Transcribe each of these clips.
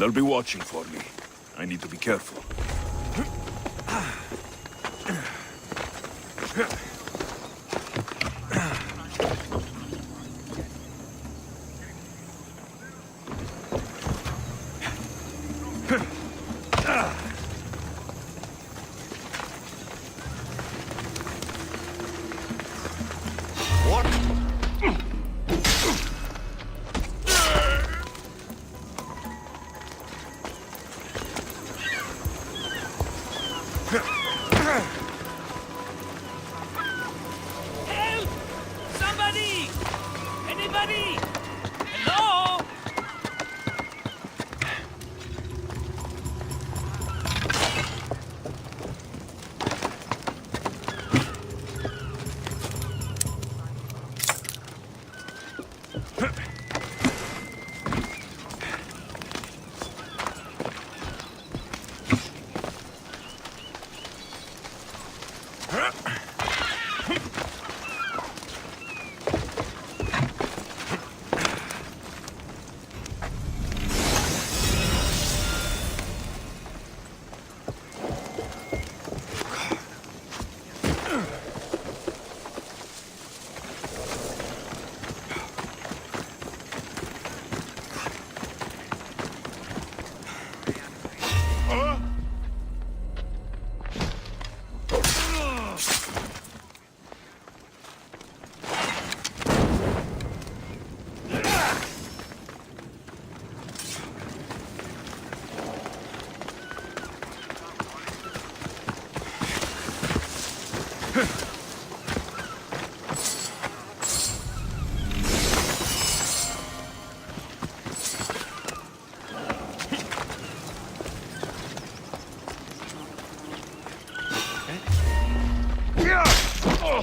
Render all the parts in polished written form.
They'll be watching for me. I need to be careful. Help! Somebody! Anybody? Hello?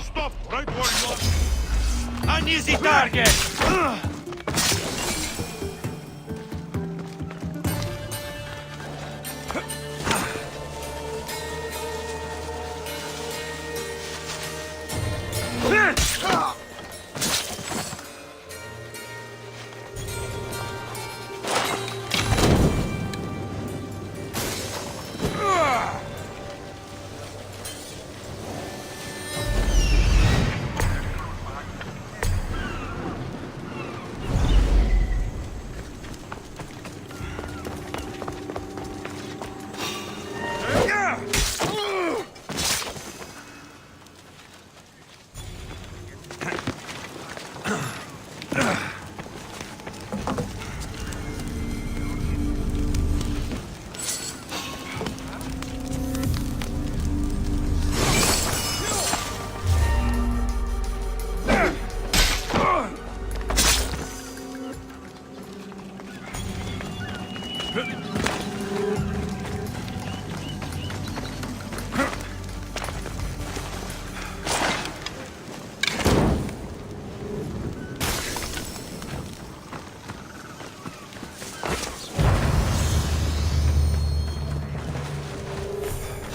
Stop right where you are. An easy target.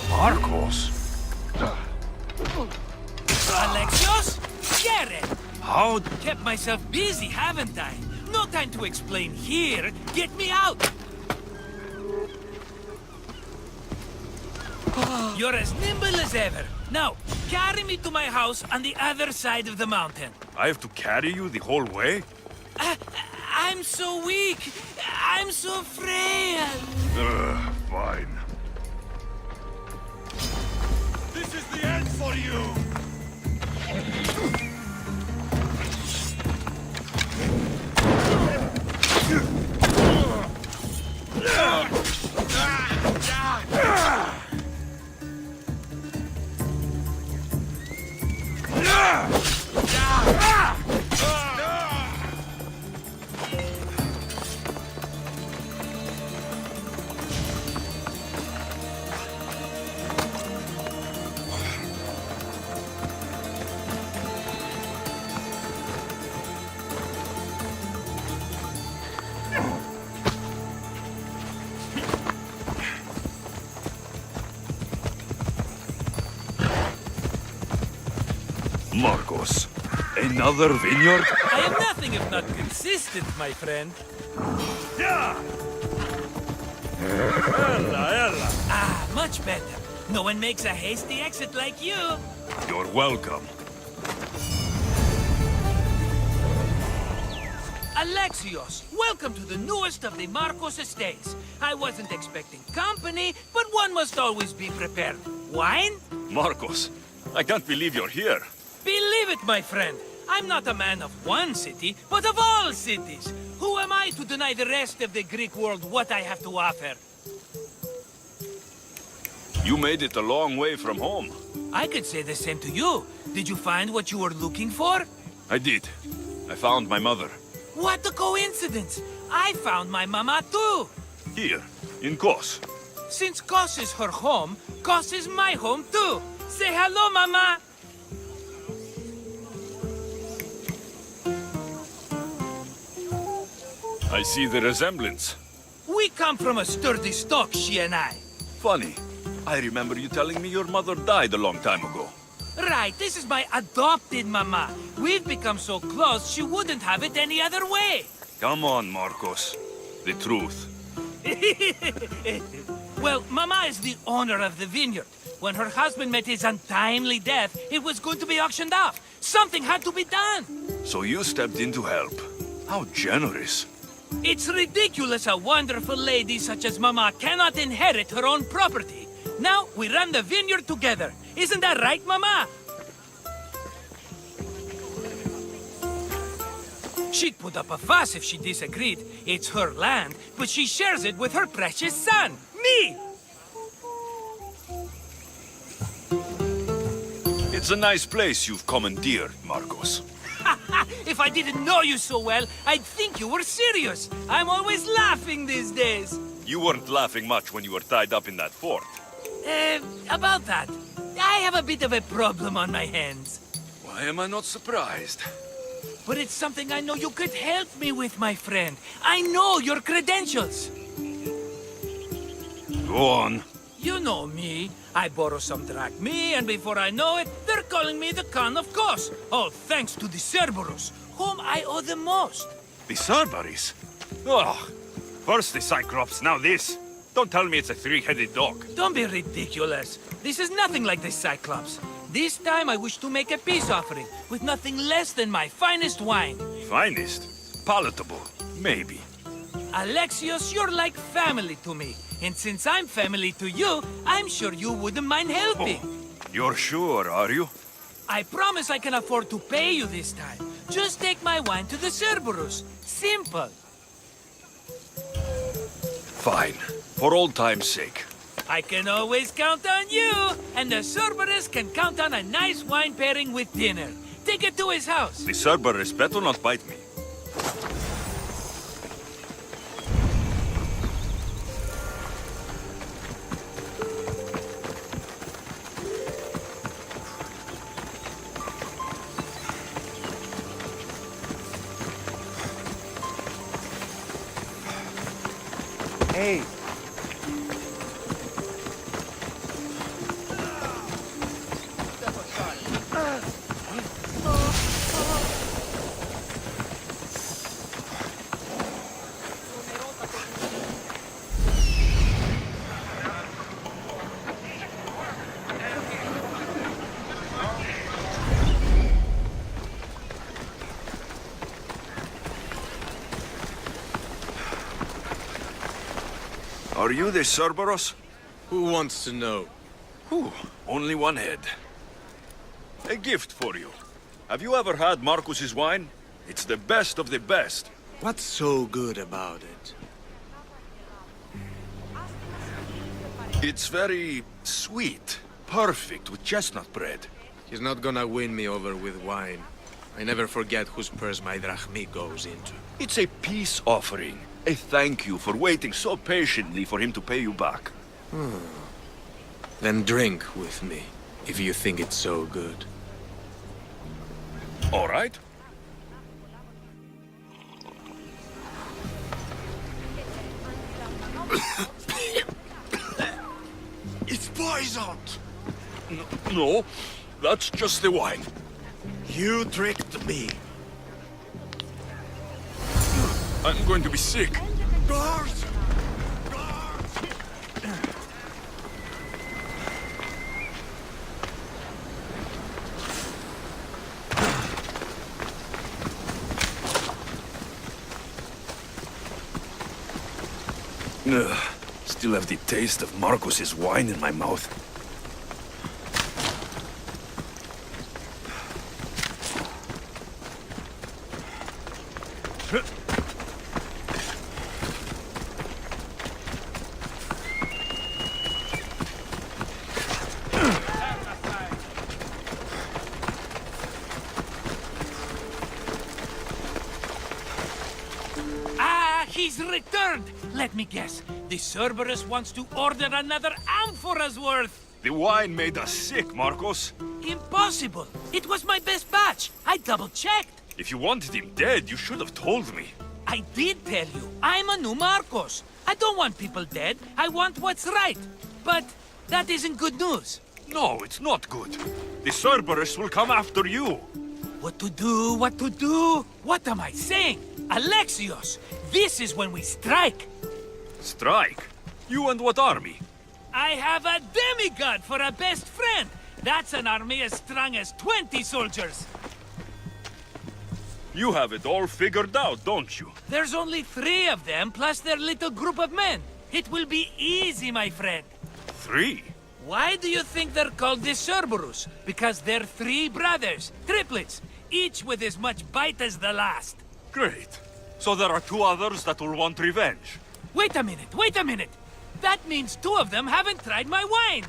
Markos? Alexios? Get it! How? Kept myself busy, haven't I? No time to explain here. Get me out! You're as nimble as ever. Now, carry me to my house on the other side of the mountain. I have to carry you the whole way? I'm so weak. I'm so frail. Fine. This is the end for you. Markos, another vineyard? I am nothing if not consistent, my friend. Yeah! Ah, much better. No one makes a hasty exit like you. You're welcome. Alexios, welcome to the newest of the Markos estates. I wasn't expecting company, but one must always be prepared. Wine? Markos, I can't believe you're here. Believe it, my friend. I'm not a man of one city, but of all cities. Who am I to deny the rest of the Greek world what I have to offer? You made it a long way from home. I could say the same to you. Did you find what you were looking for? I did. I found my mother. What a coincidence! I found my mama too! Here, in Kos. Since Kos is her home, Kos is my home too! Say hello, mama! I see the resemblance. We come from a sturdy stock, she and I. Funny. I remember you telling me your mother died a long time ago. Right, this is my adopted mama. We've become so close, she wouldn't have it any other way. Come on, Markos. The truth. Well, mama is the owner of the vineyard. When her husband met his untimely death, it was going to be auctioned off. Something had to be done. So you stepped in to help. How generous. It's ridiculous a wonderful lady such as mama cannot inherit her own property. Now we run the vineyard together. Isn't that right, mama? She'd put up a fuss if she disagreed. It's her land, but she shares it with her precious son, me! It's a nice place you've commandeered, Markos. If I didn't know you so well, I'd think you were serious. I'm always laughing these days. You weren't laughing much when you were tied up in that fort. About that, I have a bit of a problem on my hands. Why am I not surprised? But it's something I know you could help me with, my friend. I know your credentials. Go on. You know me. I borrow some drachmae, and before I know it, they're calling me the Khan of Kos. All thanks to the Cerberus, whom I owe the most. The Cerberus? Oh, first the Cyclops, now this. Don't tell me it's a three-headed dog. Don't be ridiculous. This is nothing like the Cyclops. This time I wish to make a peace offering with nothing less than my finest wine. Finest? Palatable? Maybe. Alexios, you're like family to me. And since I'm family to you, I'm sure you wouldn't mind helping. Oh, you're sure, are you? I promise I can afford to pay you this time. Just take my wine to the Cerberus. Simple. Fine. For old time's sake. I can always count on you. And the Cerberus can count on a nice wine pairing with dinner. Take it to his house. The Cerberus better not bite me. Hey. Are you the Cerberus? Who wants to know? Whew, only one head. A gift for you. Have you ever had Markos's wine? It's the best of the best. What's so good about it? It's very sweet. Perfect with chestnut bread. He's not gonna win me over with wine. I never forget whose purse my drachmae goes into. It's a peace offering. A thank you for waiting so patiently for him to pay you back. Then drink with me, if you think it's so good. All right. It's poisoned! No, that's just the wine. You tricked me. I'm going to be sick. Guards! Guards! Ugh, still have the taste of Markos's wine in my mouth. Ah, he's returned! Let me guess. The Cerberus wants to order another amphora's worth. The wine made us sick, Markos. Impossible! It was my best batch. I double-checked. If you wanted him dead, you should have told me. I did tell you. I'm a new Markos. I don't want people dead. I want what's right. But that isn't good news. No, it's not good. The Cerberus will come after you. What to do? What to do? What am I saying? Alexios, this is when we strike. Strike? You and what army? I have a demigod for a best friend. That's an army as strong as 20 soldiers. You have it all figured out, don't you? There's only 3 of them, plus their little group of men. It will be easy, my friend. 3? Why do you think they're called the Cerberus? Because they're 3 brothers, triplets, each with as much bite as the last. Great. So there are 2 others that will want revenge. Wait a minute, wait a minute. That means 2 of them haven't tried my wine.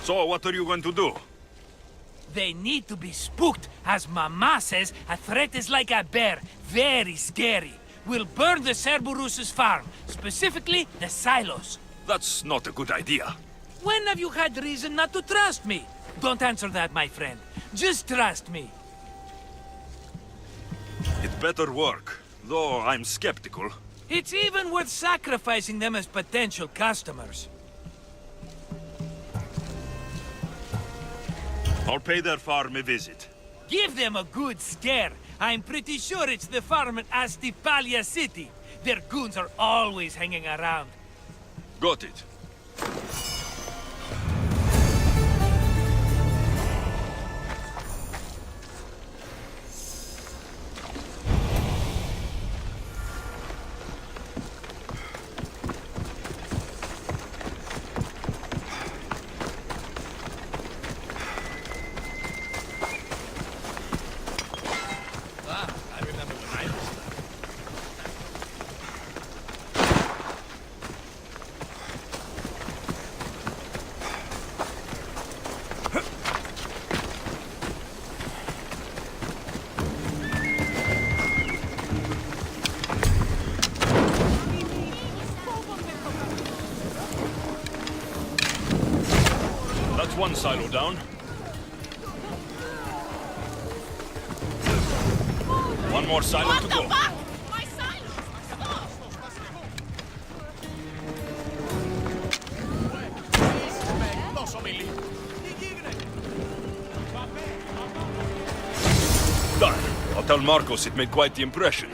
So what are you going to do? They need to be spooked. As Mama says, a threat is like a bear. Very scary. We'll burn the Cerberus's farm, specifically the silos. That's not a good idea. When have you had reason not to trust me? Don't answer that, my friend. Just trust me. It better work, though I'm skeptical. It's even worth sacrificing them as potential customers. I'll pay their farm a visit. Give them a good scare. I'm pretty sure it's the farm at Astipalia City. Their goons are always hanging around. Got it. That's one silo down. One more silo to go. My silence! Stop! Done. I'll tell Markos it made quite the impression.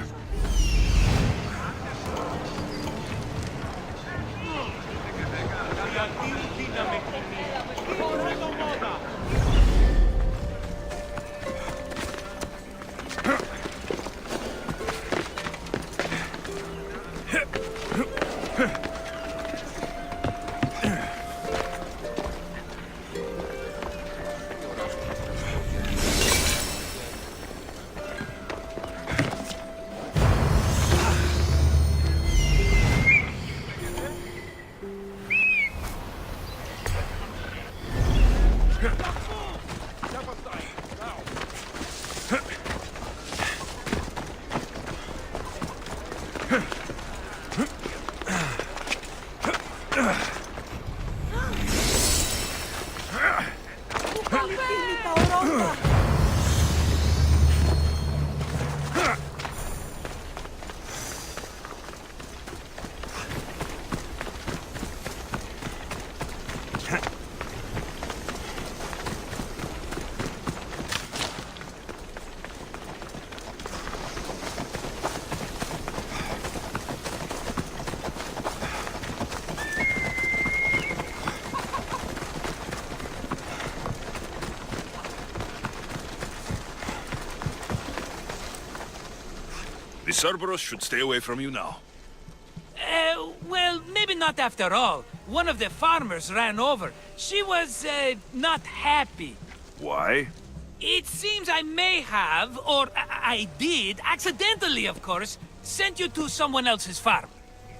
The Cerberus should stay away from you now. Well, maybe not after all. One of the farmers ran over. She was, not happy. Why? It seems I may have, or I did, accidentally of course, sent you to someone else's farm.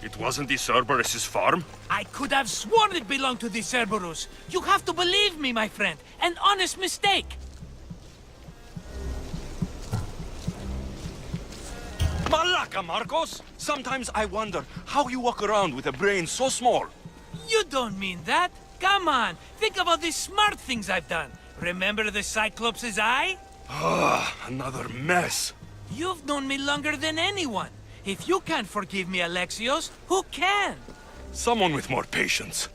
It wasn't the Cerberus' farm? I could have sworn it belonged to the Cerberus. You have to believe me, my friend. An honest mistake. Malaka, Markos! Sometimes I wonder how you walk around with a brain so small. You don't mean that. Come on, think of all the smart things I've done. Remember the Cyclops' eye? Ah, another mess. You've known me longer than anyone. If you can't forgive me, Alexios, who can? Someone with more patience.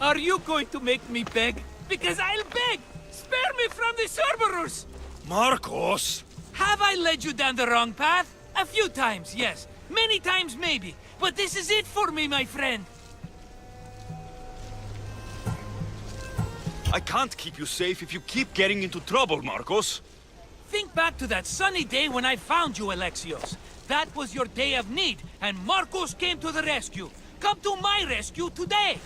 Are you going to make me beg? Because I'll beg! Spare me from the Cerberus! Markos! Have I led you down the wrong path? A few times, yes. Many times, maybe. But this is it for me, my friend. I can't keep you safe if you keep getting into trouble, Markos. Think back to that sunny day when I found you, Alexios. That was your day of need, and Markos came to the rescue. Come to my rescue today.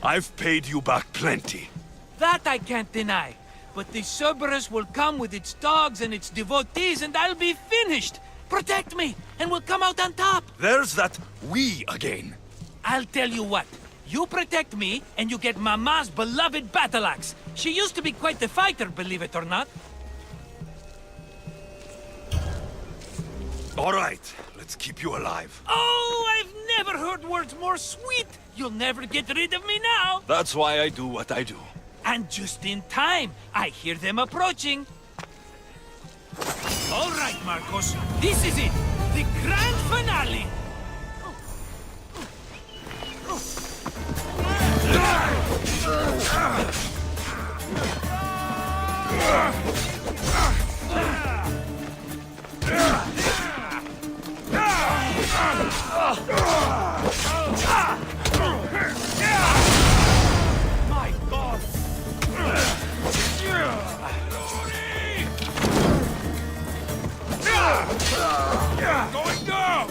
I've paid you back plenty. That I can't deny. But the Cerberus will come with its dogs and its devotees, and I'll be finished. Protect me, and we'll come out on top. There's that we again. I'll tell you what. You protect me, and you get Mama's beloved battle axe. She used to be quite the fighter, believe it or not. All right, let's keep you alive. Oh, I've never heard words more sweet. You'll never get rid of me now. That's why I do what I do. And just in time, I hear them approaching. All right, Markos, this is it. The grand finale. My God! Going down!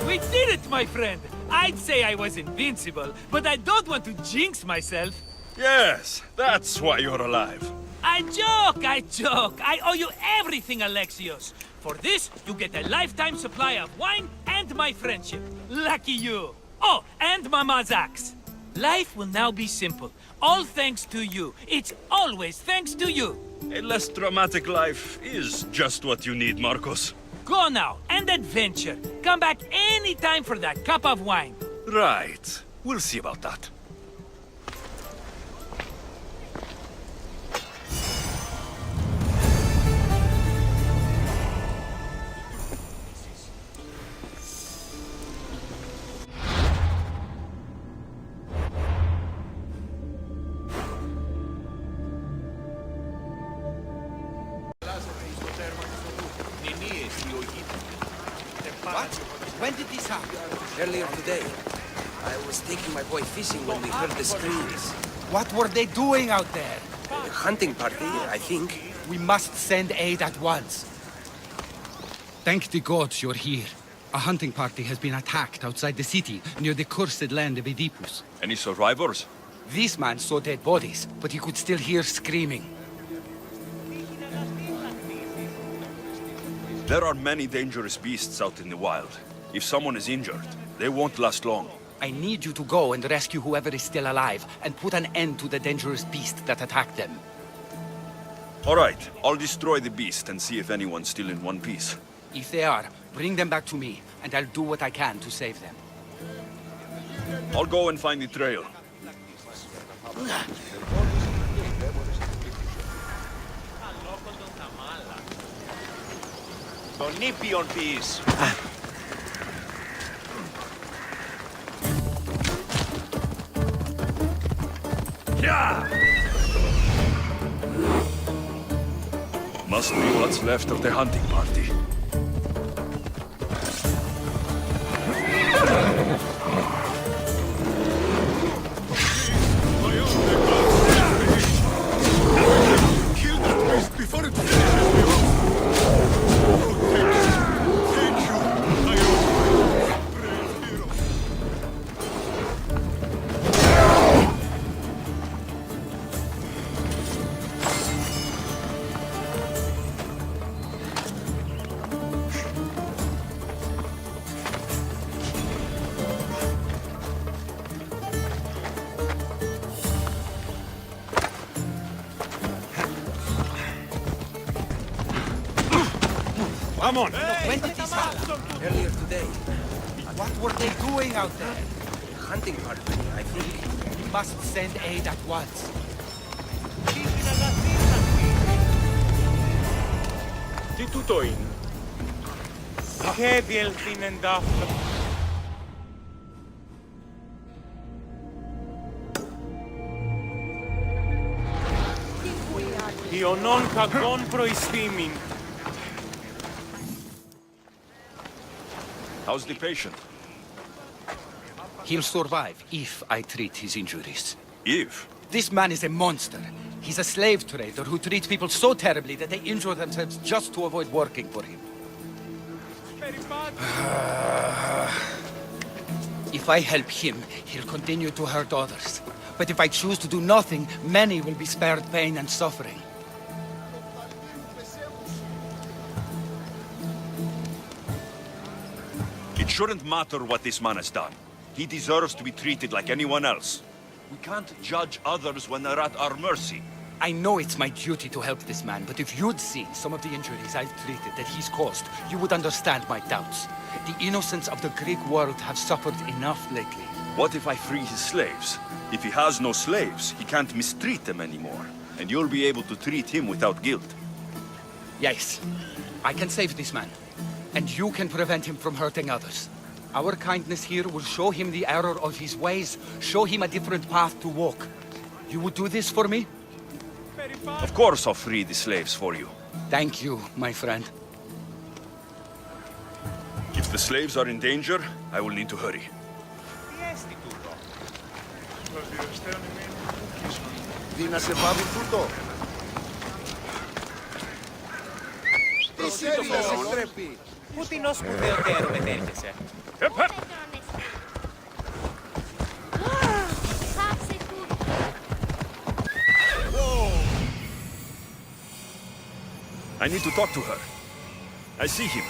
We did it, my friend! I'd say I was invincible, but I don't want to jinx myself. Yes, that's why you're alive. I joke, I joke. I owe you everything, Alexios. For this, you get a lifetime supply of wine and my friendship. Lucky you. Oh, and Mama's axe. Life will now be simple. All thanks to you. It's always thanks to you. A less dramatic life is just what you need, Markos. Go now, and adventure. Come back anytime for that cup of wine. Right. We'll see about that. What? When did this happen? Earlier today. I was taking my boy fishing when we heard the screams. What were they doing out there? A hunting party, I think. We must send aid at once. Thank the gods you're here. A hunting party has been attacked outside the city, near the cursed land of Oedipus. Any survivors? This man saw dead bodies, but he could still hear screaming. There are many dangerous beasts out in the wild. If someone is injured, they won't last long. I need you to go and rescue whoever is still alive, and put an end to the dangerous beast that attacked them. All right, I'll destroy the beast and see if anyone's still in one piece. If they are, bring them back to me, and I'll do what I can to save them. I'll go and find the trail. Τον νήπιον ποιείς. Must be what's left of the hunting party. Come on! When did this happen? Earlier today, What were they doing out there? hunting party, I think. We must send aid at once. Τι τούτο είναι? Και διελθύνεν αυτό. Ιωνών κακών προεισθήμην. How's the patient? He'll survive if I treat his injuries. Eve. This man is a monster. He's a slave trader who treats people so terribly that they injure themselves just to avoid working for him. If I help him, he'll continue to hurt others. But if I choose to do nothing, many will be spared pain and suffering. It shouldn't matter what this man has done. He deserves to be treated like anyone else. We can't judge others when they're at our mercy. I know it's my duty to help this man, but if you'd seen some of the injuries I've treated that he's caused, you would understand my doubts. The innocents of the Greek world have suffered enough lately. What if I free his slaves? If he has no slaves, he can't mistreat them anymore. And you'll be able to treat him without guilt. Yes, I can save this man. And you can prevent him from hurting others. Our kindness here will show him the error of his ways, show him a different path to walk. You would do this for me? Of course I'll free the slaves for you. Thank you, my friend. If the slaves are in danger, I will need to hurry. Τι να σε βάλουν τούτο. Προσήκω να σε στρέπει. Πού την ως σπουδαιοτέρου μετέρχεσαι? Πάψε τούτο. I need to talk to her. I see him.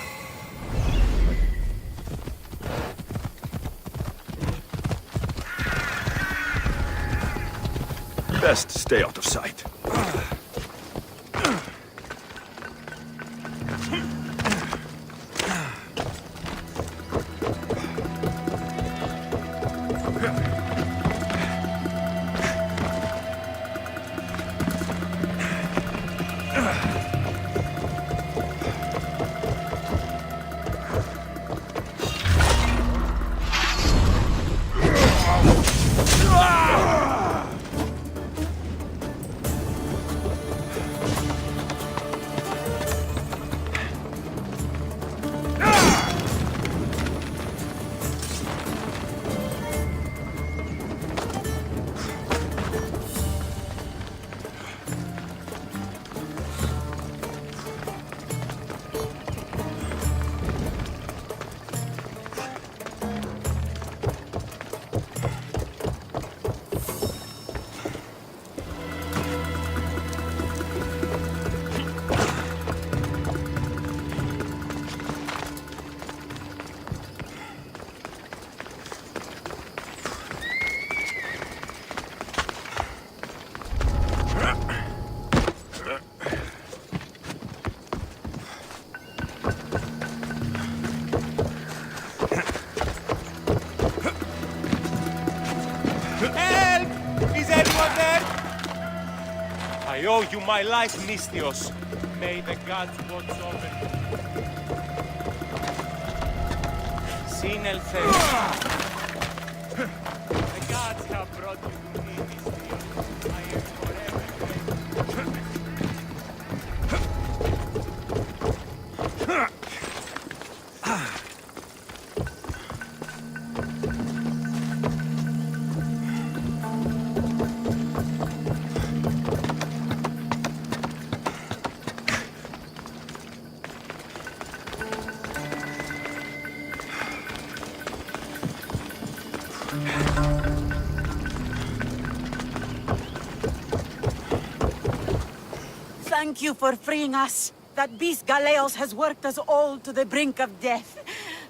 Best stay out of sight. Help! Is anyone there? I owe you my life, Misthios. May the gods watch over you. Συνέλθε. The gods have brought you to me, Misthios. I am forever grateful. Thank you for freeing us. That beast Galeos has worked us all to the brink of death.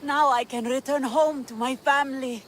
Now I can return home to my family.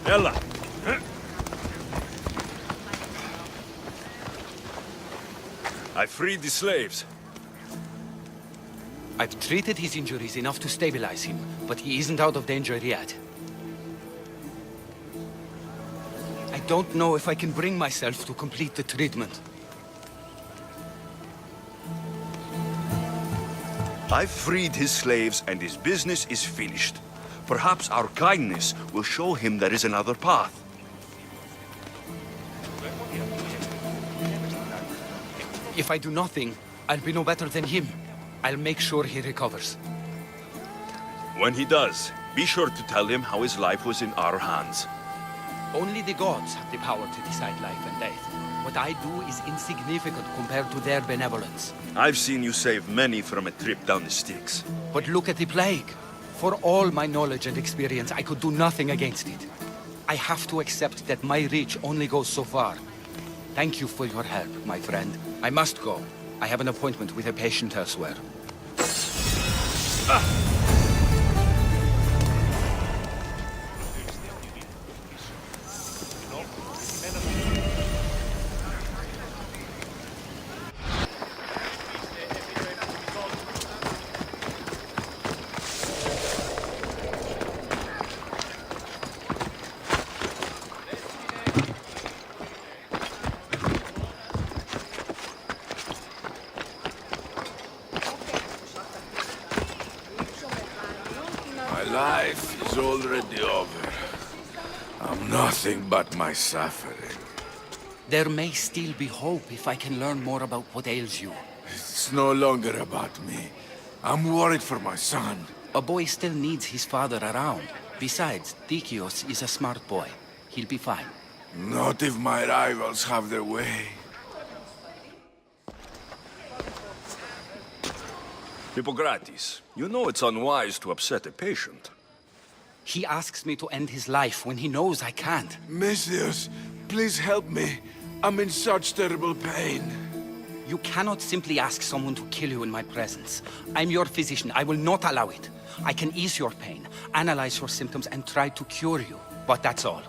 Ella. I freed the slaves. I've treated his injuries enough to stabilize him, but he isn't out of danger yet. I don't know if I can bring myself to complete the treatment. I've freed his slaves and his business is finished. Perhaps our kindness will show him there is another path. If I do nothing, I'll be no better than him. I'll make sure he recovers. When he does, be sure to tell him how his life was in our hands. Only the gods have the power to decide life and death. What I do is insignificant compared to their benevolence. I've seen you save many from a trip down the Styx. But look at the plague. For all my knowledge and experience, I could do nothing against it. I have to accept that my reach only goes so far. Thank you for your help, my friend. I must go. I have an appointment with a patient elsewhere. My life is already over. I'm nothing but my suffering. There may still be hope if I can learn more about what ails you. It's no longer about me. I'm worried for my son. A boy still needs his father around. Besides, Tychios is a smart boy. He'll be fine. Not if my rivals have their way. Hippokrates, you know it's unwise to upset a patient. He asks me to end his life when he knows I can't. Misthios, please help me. I'm in such terrible pain. You cannot simply ask someone to kill you in my presence. I'm your physician. I will not allow it. I can ease your pain, analyze your symptoms, and try to cure you. But that's all.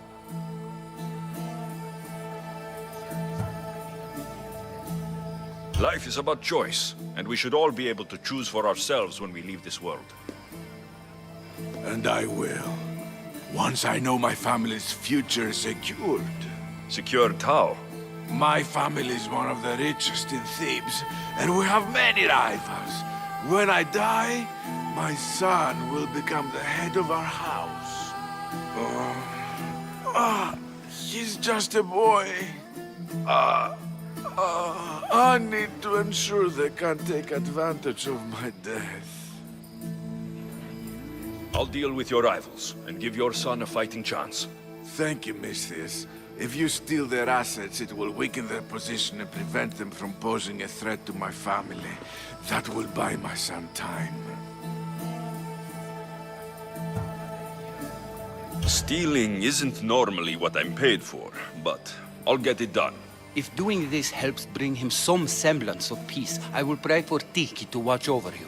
Life is about choice, and we should all be able to choose for ourselves when we leave this world. And I will. Once I know my family's future is secured. Secured how? My family is one of the richest in Thebes, and we have many rivals. When I die, my son will become the head of our house. He's just a boy. I need to ensure they can't take advantage of my death. I'll deal with your rivals, and give your son a fighting chance. Thank you, Misthios. If you steal their assets, it will weaken their position and prevent them from posing a threat to my family. That will buy my son time. Stealing isn't normally what I'm paid for, but I'll get it done. If doing this helps bring him some semblance of peace, I will pray for Tiki to watch over you.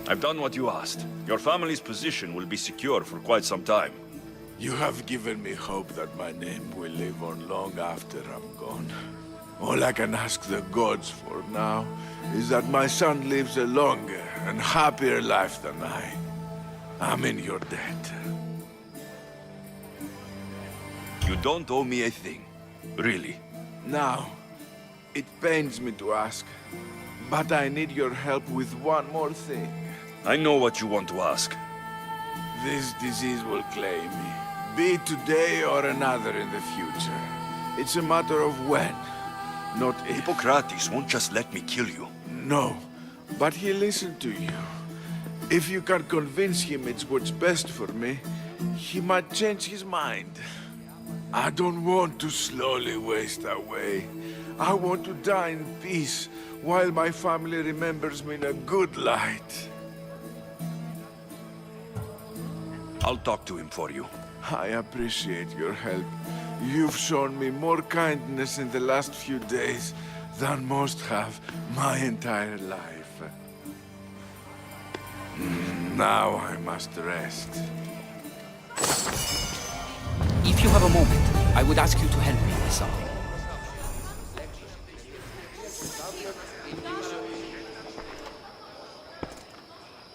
I've done what you asked. Your family's position will be secure for quite some time. You have given me hope that my name will live on long after I'm gone. All I can ask the gods for now is that my son lives a longer and happier life than I. I'm in your debt. You don't owe me a thing. Really. Now, it pains me to ask, but I need your help with one more thing. I know what you want to ask. This disease will claim me, be it today or another in the future. It's a matter of when, not if. Hippokrates won't just let me kill you. No, but he'll listen to you. If you can convince him it's what's best for me, he might change his mind. I don't want to slowly waste away. I want to die in peace, while my family remembers me in a good light. I'll talk to him for you. I appreciate your help. You've shown me more kindness in the last few days than most have my entire life. Now I must rest. If you have a moment, I would ask you to help me with something.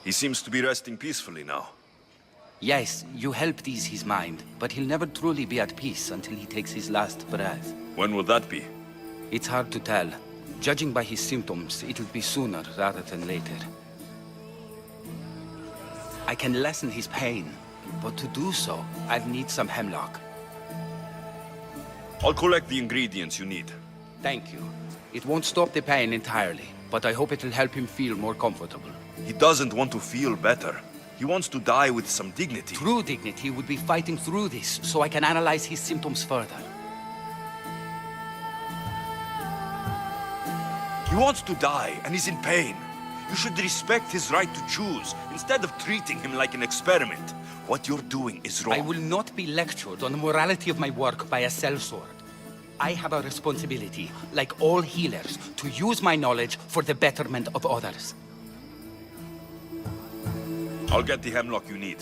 He seems to be resting peacefully now. Yes, you helped ease his mind, but he'll never truly be at peace until he takes his last breath. When will that be? It's hard to tell. Judging by his symptoms, it'll be sooner rather than later. I can lessen his pain, but to do so, I'll need some hemlock. I'll collect the ingredients you need. Thank you. It won't stop the pain entirely, but I hope it'll help him feel more comfortable. He doesn't want to feel better. He wants to die with some dignity. True dignity would be fighting through this, so I can analyze his symptoms further. He wants to die, and he's in pain. You should respect his right to choose, instead of treating him like an experiment. What you're doing is wrong. I will not be lectured on the morality of my work by a sellsword. I have a responsibility, like all healers, to use my knowledge for the betterment of others. I'll get the hemlock you need.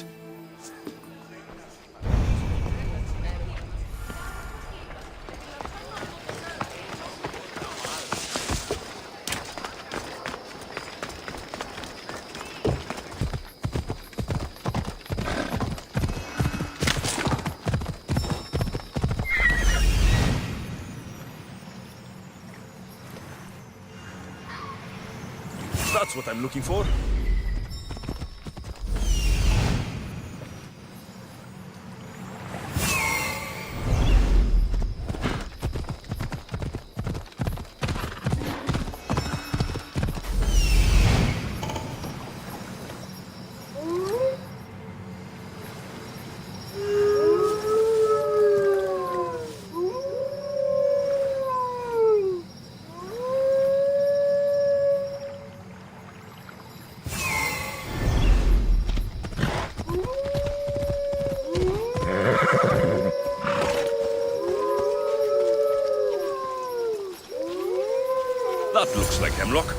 That's what I'm looking for. That looks like hemlock.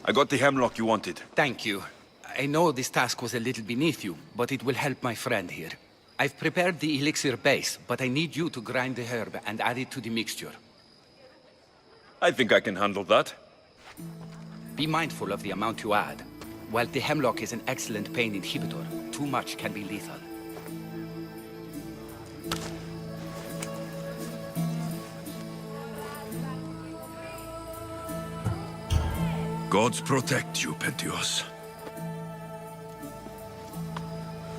I got the hemlock you wanted. Thank you. I know this task was a little beneath you, but it will help my friend here. I've prepared the elixir base, but I need you to grind the herb and add it to the mixture. I think I can handle that. Be mindful of the amount you add. While the hemlock is an excellent pain inhibitor, too much can be lethal. Gods protect you, Penteus.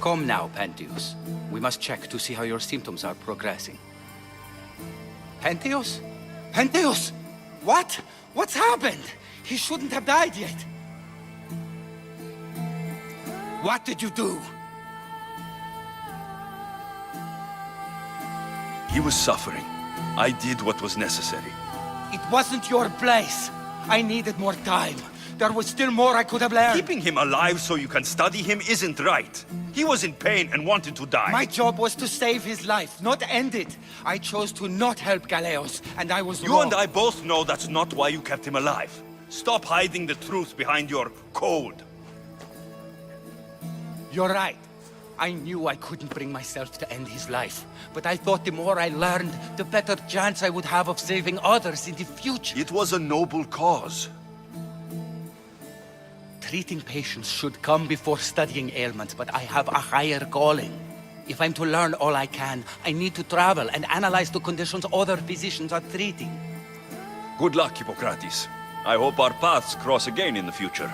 Come now, Penteus. We must check to see how your symptoms are progressing. Penteus? Penteus! What? What's happened? He shouldn't have died yet. What did you do? He was suffering. I did what was necessary. It wasn't your place. I needed more time. There was still more I could have learned. Keeping him alive so you can study him isn't right. He was in pain and wanted to die. My job was to save his life, not end it. I chose to not help Galeos, and I was You wrong. and I both know that's not why you kept him alive. Stop hiding the truth behind your code. You're right. I knew I couldn't bring myself to end his life. But I thought the more I learned, the better chance I would have of saving others in the future. It was a noble cause. Treating patients should come before studying ailments, but I have a higher calling. If I'm to learn all I can, I need to travel and analyze the conditions other physicians are treating. Good luck, Hippokrates. I hope our paths cross again in the future.